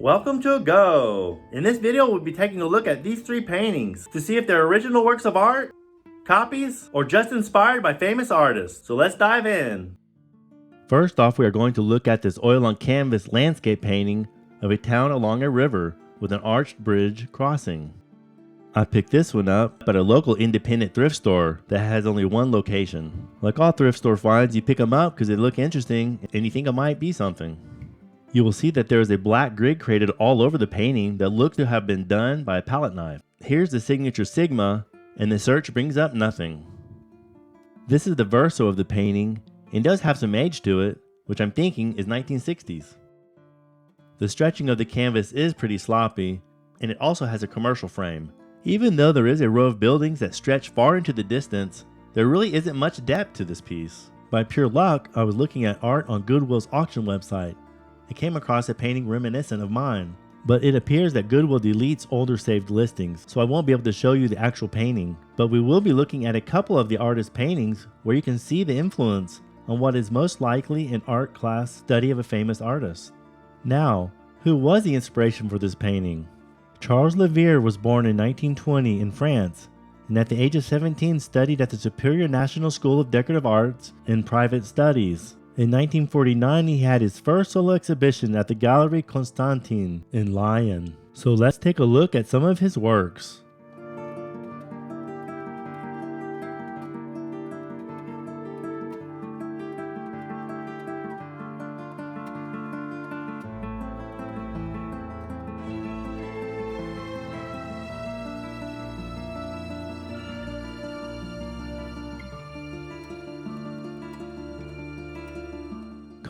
Welcome to Go! In this video we'll be taking a look at these three paintings to see if they're original works of art, copies, or just inspired by famous artists. So let's dive in! First off, we are going to look at this oil on canvas landscape painting of a town along a river with an arched bridge crossing. I picked this one up at a local independent thrift store that has only one location. Like all thrift store finds, you pick them up because they look interesting and you think it might be something. You will see that there is a black grid created all over the painting that looks to have been done by a palette knife. Here's the signature Sigma, and the search brings up nothing. This is the verso of the painting, and does have some age to it, which I'm thinking is 1960s. The stretching of the canvas is pretty sloppy, and it also has a commercial frame. Even though there is a row of buildings that stretch far into the distance, there really isn't much depth to this piece. By pure luck, I was looking at art on Goodwill's auction website. I came across a painting reminiscent of mine, but it appears that Goodwill deletes older saved listings, so I won't be able to show you the actual painting. But we will be looking at a couple of the artist's paintings where you can see the influence on what is most likely an art class study of a famous artist. Now, who was the inspiration for this painting? Charles Leverrier was born in 1920 in France, and at the age of 17 studied at the Superior National School of Decorative Arts and Private Studies. In 1949, he had his first solo exhibition at the Galerie Constantin in Lyon. So let's take a look at some of his works.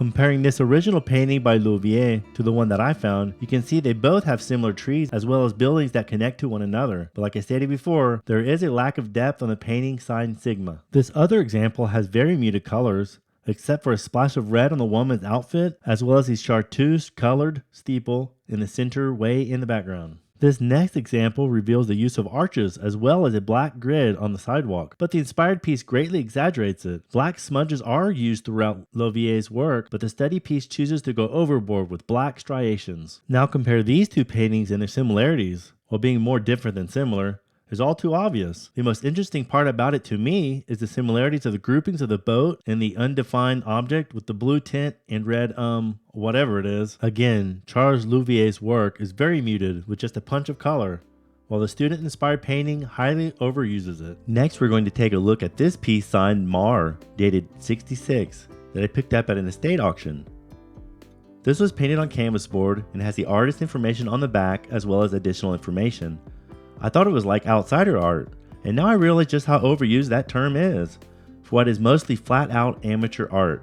Comparing this original painting by Leverrier to the one that I found, you can see they both have similar trees as well as buildings that connect to one another. But like I stated before, there is a lack of depth on the painting signed Sigma. This other example has very muted colors, except for a splash of red on the woman's outfit, as well as the chartreuse colored steeple in the center way in the background. This next example reveals the use of arches as well as a black grid on the sidewalk, but the inspired piece greatly exaggerates it. Black smudges are used throughout Leverrier's work, but the study piece chooses to go overboard with black striations. Now compare these two paintings and their similarities. While being more different than similar, is all too obvious. The most interesting part about it to me is the similarities of the groupings of the boat and the undefined object with the blue tint and red whatever it is. Again, Charles Leverrier's work is very muted with just a punch of color, while the student-inspired painting highly overuses it. Next, we're going to take a look at this piece signed Mar, dated 66, that I picked up at an estate auction. This was painted on canvas board and has the artist information on the back as well as additional information. I thought it was like outsider art, and now I realize just how overused that term is for what is mostly flat-out amateur art.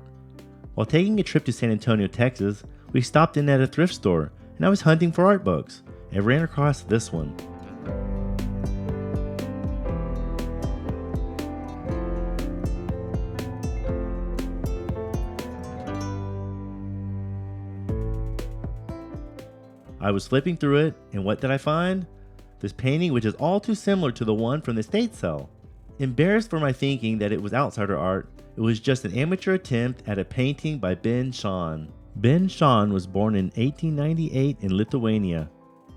While taking a trip to San Antonio, Texas, we stopped in at a thrift store, and I was hunting for art books, and ran across this one. I was flipping through it, and what did I find? This painting, which is all too similar to the one from the estate sale. Embarrassed for my thinking that it was outsider art, it was just an amateur attempt at a painting by Shawn. Shawn was born in 1898 in Lithuania,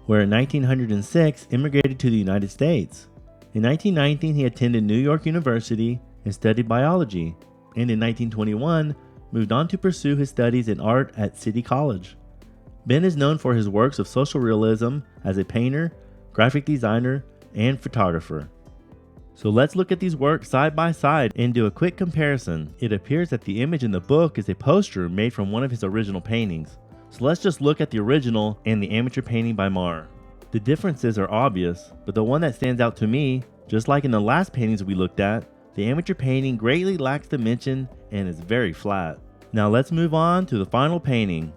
where in 1906 immigrated to the United States. In 1919 he attended New York University and studied biology, and in 1921 moved on to pursue his studies in art at City College. Ben is known for his works of social realism as a painter, graphic designer, and photographer. So let's look at these works side by side and do a quick comparison. It appears that the image in the book is a poster made from one of his original paintings. So let's just look at the original and the amateur painting by Mar. The differences are obvious, but the one that stands out to me, just like in the last paintings we looked at, the amateur painting greatly lacks dimension and is very flat. Now let's move on to the final painting.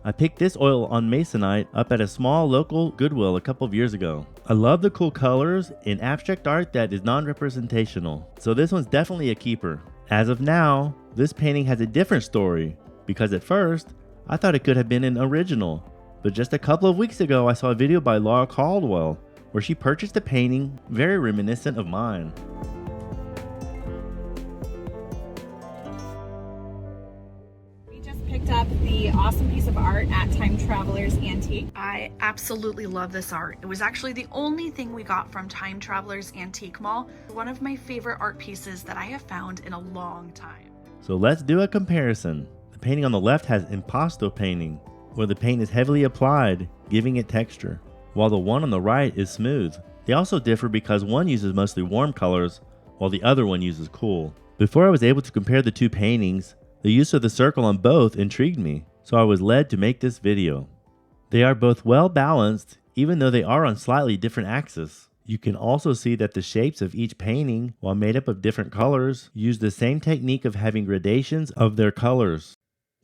I picked this oil on masonite up at a small local Goodwill a couple of years ago. I love the cool colors and abstract art that is non-representational, so this one's definitely a keeper. As of now, this painting has a different story, because at first, I thought it could have been an original, but just a couple of weeks ago I saw a video by Laura Caldwell where she purchased a painting very reminiscent of mine. picked up the awesome piece of art at Time Traveler's Antique. I absolutely love this art. It was actually the only thing we got from Time Traveler's Antique Mall. One of my favorite art pieces that I have found in a long time. So let's do a comparison. The painting on the left has impasto painting, where the paint is heavily applied, giving it texture, while the one on the right is smooth. They also differ because one uses mostly warm colors, while the other one uses cool. Before I was able to compare the two paintings, the use of the circle on both intrigued me, so I was led to make this video. They are both well balanced, even though they are on slightly different axes. You can also see that the shapes of each painting, while made up of different colors, use the same technique of having gradations of their colors.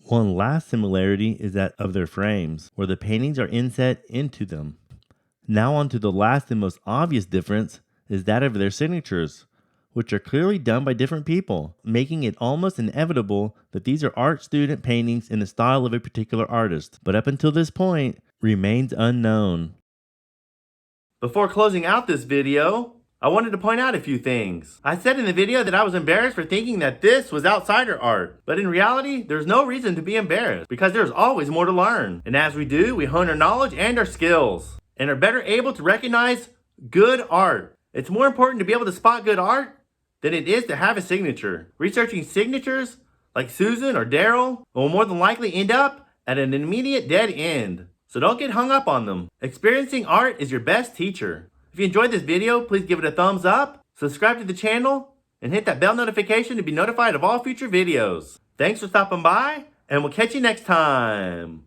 One last similarity is that of their frames, where the paintings are inset into them. Now on to the last and most obvious difference is that of their signatures, which are clearly done by different people, making it almost inevitable that these are art student paintings in the style of a particular artist, but up until this point, remains unknown. Before closing out this video, I wanted to point out a few things. I said in the video that I was embarrassed for thinking that this was outsider art, but in reality, there's no reason to be embarrassed because there's always more to learn. And as we do, we hone our knowledge and our skills, and are better able to recognize good art. It's more important to be able to spot good art than it is to have a signature. Researching signatures like Susan or Daryl will more than likely end up at an immediate dead end. So don't get hung up on them. Experiencing art is your best teacher. If you enjoyed this video, please give it a thumbs up, subscribe to the channel, and hit that bell notification to be notified of all future videos. Thanks for stopping by, and we'll catch you next time.